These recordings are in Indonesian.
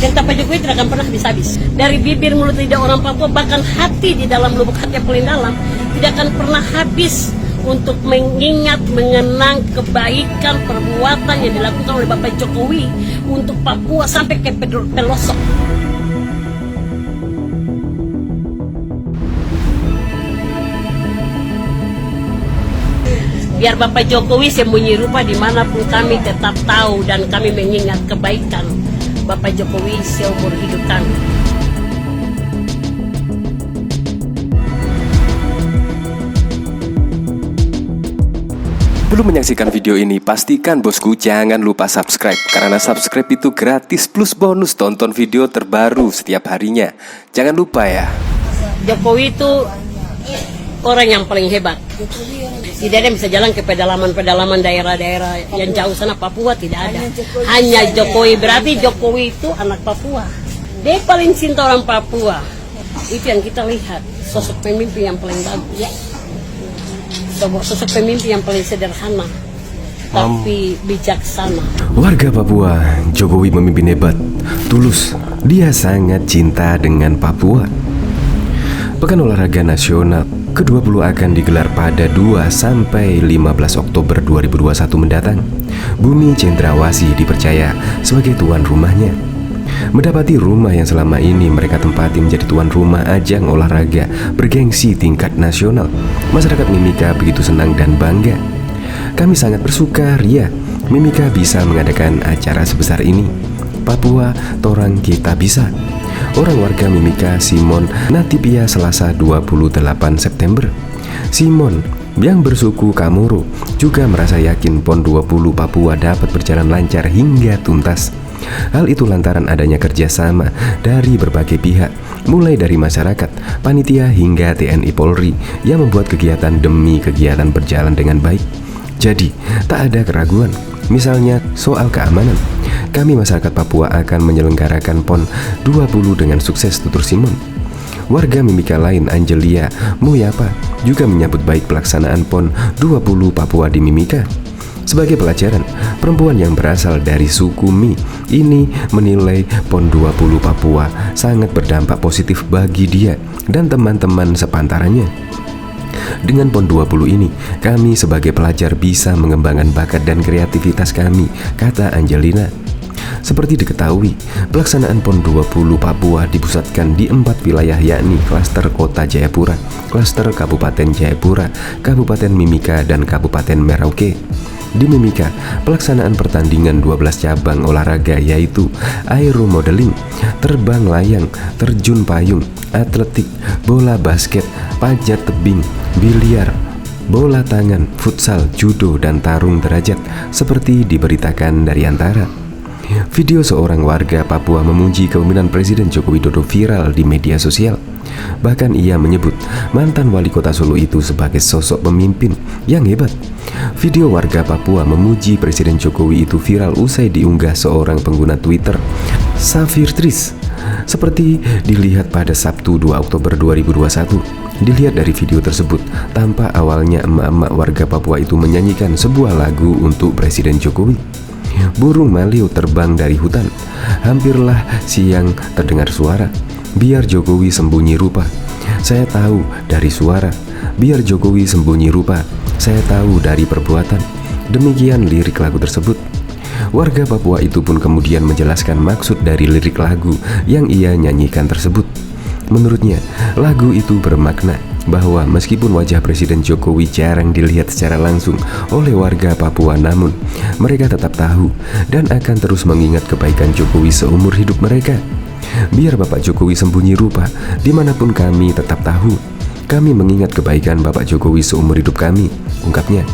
Cerita Pak Jokowi tidak akan pernah habis-habis. Dari bibir mulut lidah orang Papua, bahkan hati di dalam lubuk hati yang paling dalam, tidak akan pernah habis untuk mengingat, mengenang kebaikan perbuatan yang dilakukan oleh Bapak Jokowi untuk Papua sampai ke pelosok. Biar Bapak Jokowi sembunyi rupa dimanapun, kami tetap tahu dan kami mengingat kebaikan Bapak Jokowi seumur hidup kami. Belum menyaksikan video ini, pastikan bosku jangan lupa subscribe. Karena subscribe itu gratis plus bonus tonton video terbaru setiap harinya. Jangan lupa ya. Jokowi itu orang yang paling hebat. Tidak ada yang bisa jalan ke pedalaman-pedalaman daerah-daerah yang jauh sana Papua, tidak ada. Hanya Jokowi, berarti Jokowi itu anak Papua. Dia paling cinta orang Papua. Itu yang kita lihat, sosok pemimpin yang paling bagus. Sosok pemimpin yang paling sederhana, tapi bijaksana. Warga Papua, Jokowi memimpin hebat, tulus. Dia sangat cinta dengan Papua. Pekan Olahraga Nasional ke-20 akan digelar pada 2 sampai 15 Oktober 2021 mendatang. Bumi Cendrawasih dipercaya sebagai tuan rumahnya. Mendapati rumah yang selama ini mereka tempati menjadi tuan rumah ajang olahraga bergengsi tingkat nasional, masyarakat Mimika begitu senang dan bangga. Kami sangat bersukaria Mimika bisa mengadakan acara sebesar ini. Papua, torang kita bisa. Orang warga Mimika Simon Natipia Selasa 28 September. Simon yang bersuku Kamoro juga merasa yakin PON 20 Papua dapat berjalan lancar hingga tuntas. Hal itu lantaran adanya kerjasama dari berbagai pihak, mulai dari masyarakat, panitia hingga TNI Polri yang membuat kegiatan demi kegiatan berjalan dengan baik. Jadi, tak ada keraguan. Misalnya soal keamanan, kami masyarakat Papua akan menyelenggarakan PON 20 dengan sukses, tutur Simon. Warga Mimika lain, Angelia Muyapa, juga menyambut baik pelaksanaan PON 20 Papua di Mimika. Sebagai pelajaran, perempuan yang berasal dari suku Mi ini menilai PON 20 Papua sangat berdampak positif bagi dia dan teman-teman sepantarannya. Dengan PON 20 ini, kami sebagai pelajar bisa mengembangkan bakat dan kreativitas kami, kata Angelina. Seperti diketahui, pelaksanaan PON 20 Papua dipusatkan di 4 wilayah, yakni klaster Kota Jayapura, klaster Kabupaten Jayapura, Kabupaten Mimika, dan Kabupaten Merauke. Di Mimika, pelaksanaan pertandingan 12 cabang olahraga yaitu aeromodeling, terbang layang, terjun payung, atletik, bola basket, panjat tebing, biliar, bola tangan, futsal, judo, dan tarung derajat seperti diberitakan dari Antara. Video seorang warga Papua memuji kepemimpinan Presiden Joko Widodo viral di media sosial. Bahkan ia menyebut mantan wali kota Solo itu sebagai sosok pemimpin yang hebat. Video warga Papua memuji Presiden Jokowi itu viral usai diunggah seorang pengguna Twitter, Safir Tris. Seperti dilihat pada Sabtu 2 Oktober 2021. Dilihat dari video tersebut, tampak awalnya emak-emak warga Papua itu menyanyikan sebuah lagu untuk Presiden Jokowi. Burung maleo terbang dari hutan, hampirlah siang terdengar suara, biar Jokowi sembunyi rupa. Saya tahu dari suara, biar Jokowi sembunyi rupa. Saya tahu dari perbuatan. Demikian lirik lagu tersebut. Warga Papua itu pun kemudian menjelaskan maksud dari lirik lagu yang ia nyanyikan tersebut. Menurutnya, lagu itu bermakna bahwa meskipun wajah Presiden Jokowi jarang dilihat secara langsung oleh warga Papua, namun mereka tetap tahu dan akan terus mengingat kebaikan Jokowi seumur hidup mereka. Biar Bapak Jokowi sembunyi rupa, dimanapun kami tetap tahu. Kami mengingat kebaikan Bapak Jokowi seumur hidup kami, ungkapnya.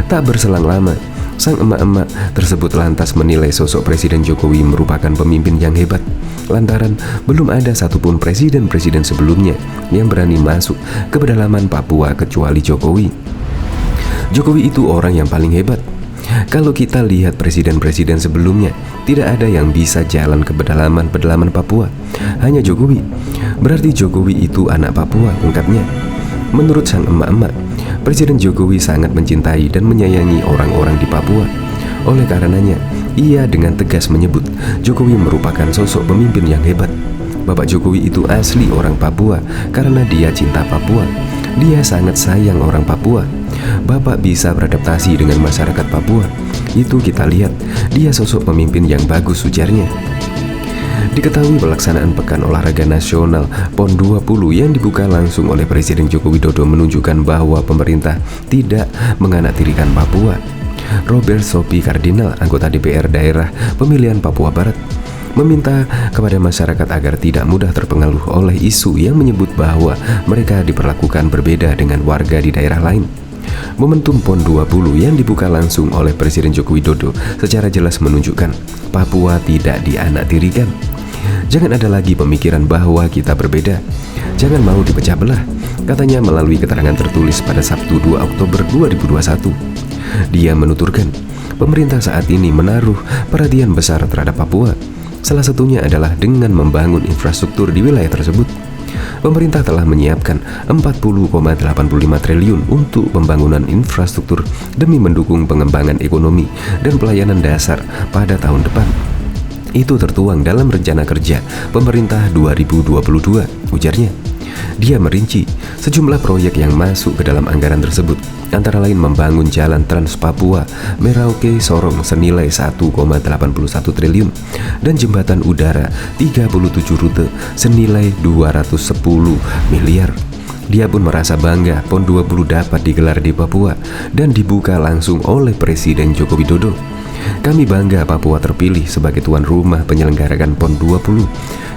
Tak berselang lama, sang emak-emak tersebut lantas menilai sosok Presiden Jokowi merupakan pemimpin yang hebat, lantaran belum ada satupun presiden-presiden sebelumnya yang berani masuk ke pedalaman Papua kecuali Jokowi. Jokowi itu orang yang paling hebat. Kalau kita lihat presiden-presiden sebelumnya, tidak ada yang bisa jalan ke pedalaman-pedalaman Papua, hanya Jokowi. Berarti Jokowi itu anak Papua, ungkapnya. Menurut sang emak-emak, Presiden Jokowi sangat mencintai dan menyayangi orang-orang di Papua. Oleh karenanya, Ia dengan tegas menyebut Jokowi merupakan sosok pemimpin yang hebat. Bapak Jokowi itu asli orang Papua karena dia cinta Papua. Dia sangat sayang orang Papua. Bapak bisa beradaptasi dengan masyarakat Papua. Itu kita lihat, dia sosok pemimpin yang bagus, ujarnya. Diketahui pelaksanaan Pekan Olahraga Nasional PON 20 yang dibuka langsung oleh Presiden Joko Widodo menunjukkan bahwa pemerintah tidak menganaktirikan Papua. Robert Sopi Kardinal, anggota DPR daerah pemilihan Papua Barat, meminta kepada masyarakat agar tidak mudah terpengaruh oleh isu yang menyebut bahwa mereka diperlakukan berbeda dengan warga di daerah lain. Momentum PON 20 yang dibuka langsung oleh Presiden Joko Widodo secara jelas menunjukkan Papua tidak dianaktirikan. Jangan ada lagi pemikiran bahwa kita berbeda. Jangan mau dipecah belah, katanya melalui keterangan tertulis pada Sabtu 2 Oktober 2021. Dia menuturkan, pemerintah saat ini menaruh perhatian besar terhadap Papua. Salah satunya adalah dengan membangun infrastruktur di wilayah tersebut. Pemerintah telah menyiapkan 40,85 triliun untuk pembangunan infrastruktur demi mendukung pengembangan ekonomi dan pelayanan dasar pada tahun depan. Itu tertuang dalam rencana kerja pemerintah 2022, ujarnya. Dia merinci sejumlah proyek yang masuk ke dalam anggaran tersebut, antara lain membangun jalan Trans Papua Merauke Sorong senilai 1,81 triliun dan jembatan udara 37 rute senilai 210 miliar. Dia pun merasa bangga PON 20 dapat digelar di Papua dan dibuka langsung oleh Presiden Joko Widodo. Kami bangga Papua terpilih sebagai tuan rumah penyelenggarakan PON 20.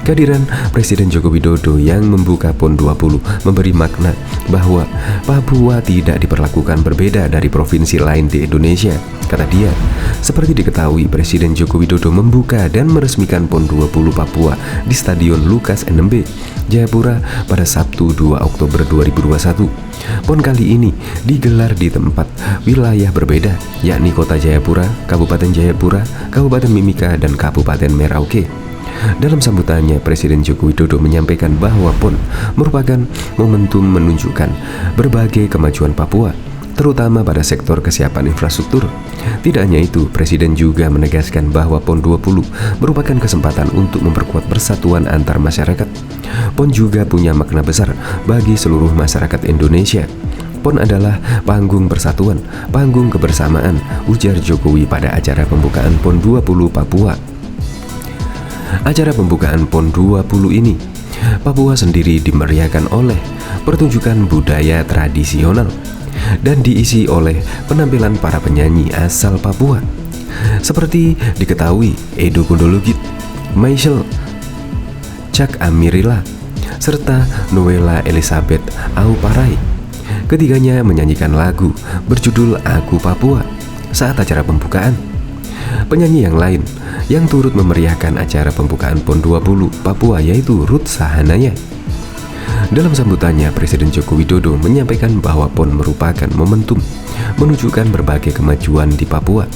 Kehadiran Presiden Joko Widodo yang membuka PON 20 memberi makna bahwa Papua tidak diperlakukan berbeda dari provinsi lain di Indonesia, kata dia. Seperti diketahui, Presiden Joko Widodo membuka dan meresmikan PON 20 Papua di Stadion Lukas NMB, Jayapura pada Sabtu 2 Oktober 2021. PON kali ini digelar di tempat wilayah berbeda, yakni Kota Jayapura, Kabupaten Jayapura, Kabupaten Mimika, dan Kabupaten Merauke. Dalam sambutannya, Presiden Joko Widodo menyampaikan bahwa PON merupakan momentum menunjukkan berbagai kemajuan Papua, terutama pada sektor kesiapan infrastruktur. Tidak hanya itu, Presiden juga menegaskan bahwa PON 20 merupakan kesempatan untuk memperkuat persatuan antar masyarakat. PON juga punya makna besar bagi seluruh masyarakat Indonesia. PON adalah panggung persatuan, panggung kebersamaan, ujar Jokowi pada acara pembukaan PON 20 Papua. Acara pembukaan PON 20 ini, Papua sendiri dimeriahkan oleh pertunjukan budaya tradisional dan diisi oleh penampilan para penyanyi asal Papua seperti diketahui Edo Kundologit, Michael Cak Amirila, serta Noella Elizabeth Auparai. Ketiganya menyanyikan lagu berjudul Aku Papua saat acara pembukaan. Penyanyi yang lain yang turut memeriahkan acara pembukaan PON 20 Papua yaitu Ruth Sahanaya. Dalam sambutannya, Presiden Joko Widodo menyampaikan bahwa PON merupakan momentum menunjukkan berbagai kemajuan di Papua,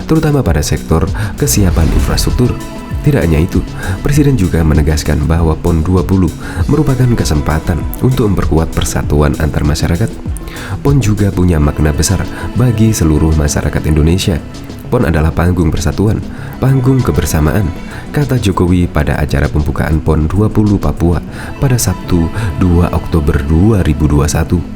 terutama pada sektor kesiapan infrastruktur. Tidak hanya itu, Presiden juga menegaskan bahwa PON 20 merupakan kesempatan untuk memperkuat persatuan antar masyarakat. PON juga punya makna besar bagi seluruh masyarakat Indonesia. PON adalah panggung persatuan, panggung kebersamaan, kata Jokowi pada acara pembukaan PON 20 Papua pada Sabtu 2 Oktober 2021.